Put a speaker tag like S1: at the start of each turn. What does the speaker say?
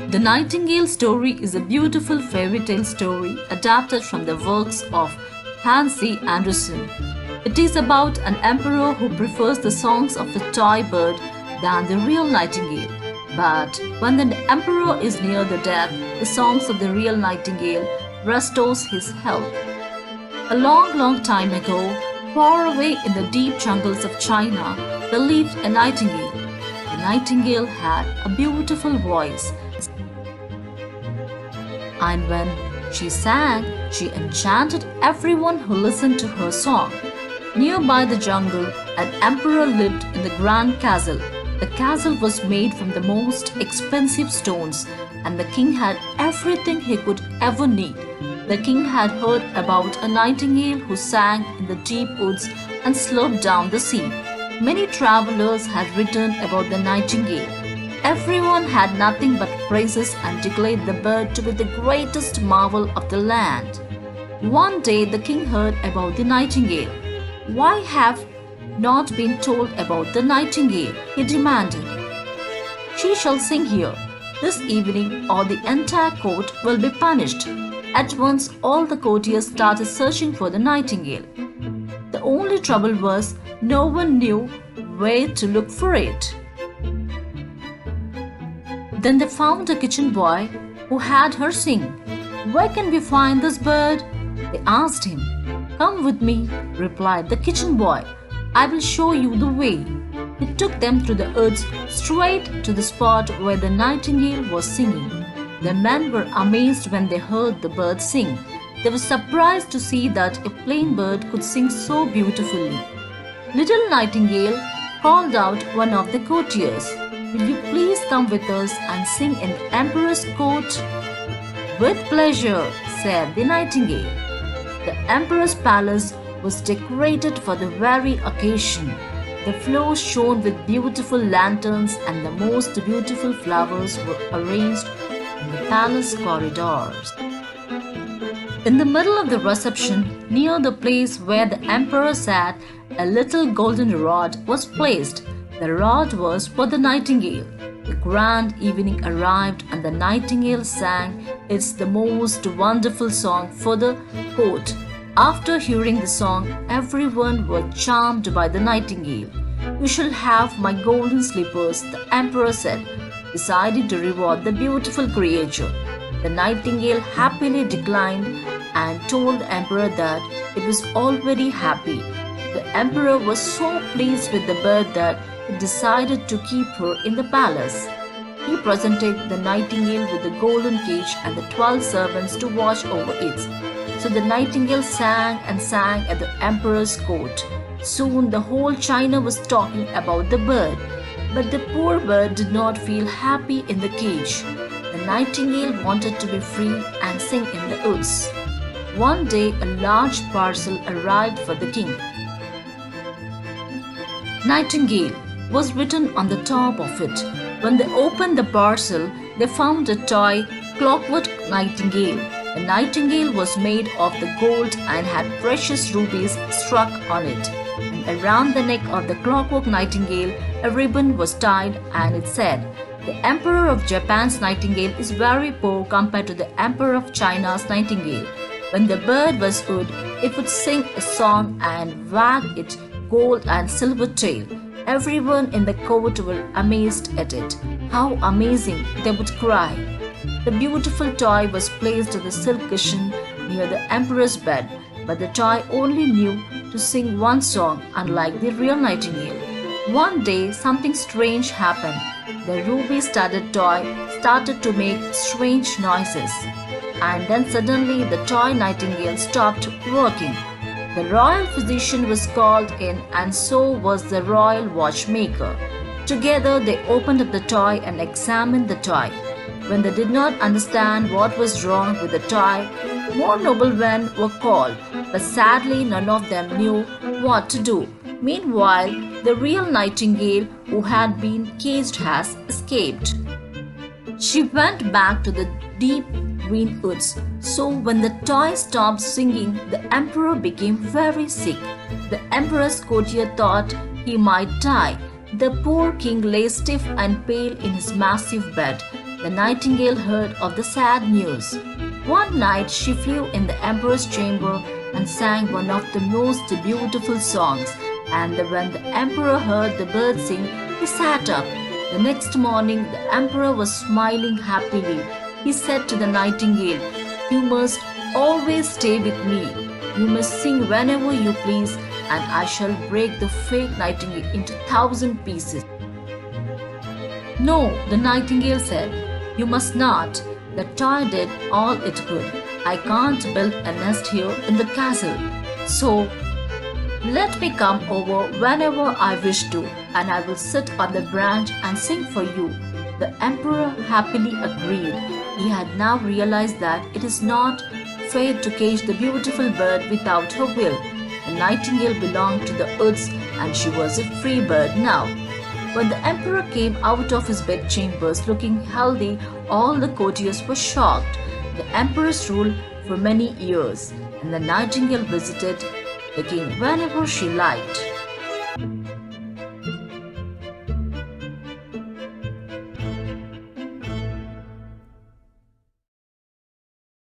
S1: The Nightingale Story is a beautiful fairy tale story adapted from the works of Hans C. Andersen. It is about an emperor who prefers the songs of a toy bird than the real nightingale. But when the emperor is near the death, the songs of the real nightingale restores his health. A long, long time ago, far away in the deep jungles of China, there lived a nightingale. The nightingale had a beautiful voice, and when she sang, she enchanted everyone who listened to her song. Nearby the jungle, an emperor lived in the grand castle. The castle was made from the most expensive stones, and the king had everything he could ever need. The king had heard about a nightingale who sang in the deep woods and sloped down the sea. Many travelers had written about the nightingale. Everyone had nothing but praises and declared the bird to be the greatest marvel of the land. One day the king heard about the nightingale. "Why have not been told about the nightingale?" he demanded. "She shall sing here this evening or the entire court will be punished." At once all the courtiers started searching for the nightingale. The only trouble was no one knew where to look for it. Then they found a kitchen boy who had her sing. "Where can we find this bird?" they asked him. "Come with me," replied the kitchen boy. "I will show you the way." He took them through the woods straight to the spot where the nightingale was singing. The men were amazed when they heard the bird sing. They were surprised to see that a plain bird could sing so beautifully. "Little Nightingale," called out one of the courtiers, "will you please come with us and sing in the emperor's court?" "With pleasure," said the nightingale. The emperor's palace was decorated for the very occasion. The floors shone with beautiful lanterns and the most beautiful flowers were arranged in the palace corridors. In the middle of the reception, near the place where the emperor sat, a little golden rod was placed. The rod was for the nightingale. The grand evening arrived and the nightingale sang its the most wonderful song for the court. After hearing the song, everyone was charmed by the nightingale. "You shall have my golden slippers," the emperor said, deciding to reward the beautiful creature. The nightingale happily declined and told the emperor that it was already happy. The emperor was so pleased with the bird that he decided to keep her in the palace. He presented the nightingale with the golden cage and the 12 servants to watch over it. So the nightingale sang and sang at the emperor's court. Soon the whole China was talking about the bird. But the poor bird did not feel happy in the cage. The nightingale wanted to be free and sing in the woods. One day a large parcel arrived for the king. "Nightingale" was written on the top of it. When they opened the parcel, they found a toy clockwork nightingale. The nightingale was made of the gold and had precious rubies struck on it. And around the neck of the clockwork nightingale, a ribbon was tied and it said, "The Emperor of Japan's nightingale is very poor compared to the Emperor of China's nightingale. When the bird was good, it would sing a song and wag its gold and silver tail. Everyone in the court were amazed at it. How amazing!" they would cry. The beautiful toy was placed on the silk cushion near the emperor's bed, but the toy only knew to sing one song, unlike the real nightingale. One day, something strange happened. The ruby-studded toy started to make strange noises, and then suddenly the toy nightingale stopped working. The royal physician was called in, and so was the royal watchmaker. Together they opened up the toy and examined the toy. When they did not understand what was wrong with the toy, more noblemen were called, but sadly none of them knew what to do. Meanwhile, the real nightingale who had been caged has escaped. She went back to the deep green woods. So when the toy stopped singing, the emperor became very sick. The emperor's courtier thought he might die. The poor king lay stiff and pale in his massive bed. the nightingale heard of the sad news. One night she flew in the emperor's chamber and sang one of the most beautiful songs. And when the emperor heard the bird sing, he sat up. The next morning, the emperor was smiling happily. He said to the nightingale, "You must always stay with me. You must sing whenever you please, and I shall break the fake nightingale into 1,000 pieces." "No," the nightingale said, "you must not. The toy did all it could. I can't build a nest here in the castle. So let me come over whenever I wish to, and I will sit on the branch and sing for you." The emperor happily agreed. He had now realized that it is not fair to cage the beautiful bird without her will. The nightingale belonged to the woods, and she was a free bird now. When the emperor came out of his bedchambers looking healthy, all the courtiers were shocked. The empress ruled for many years, and the nightingale visited the king whenever she liked.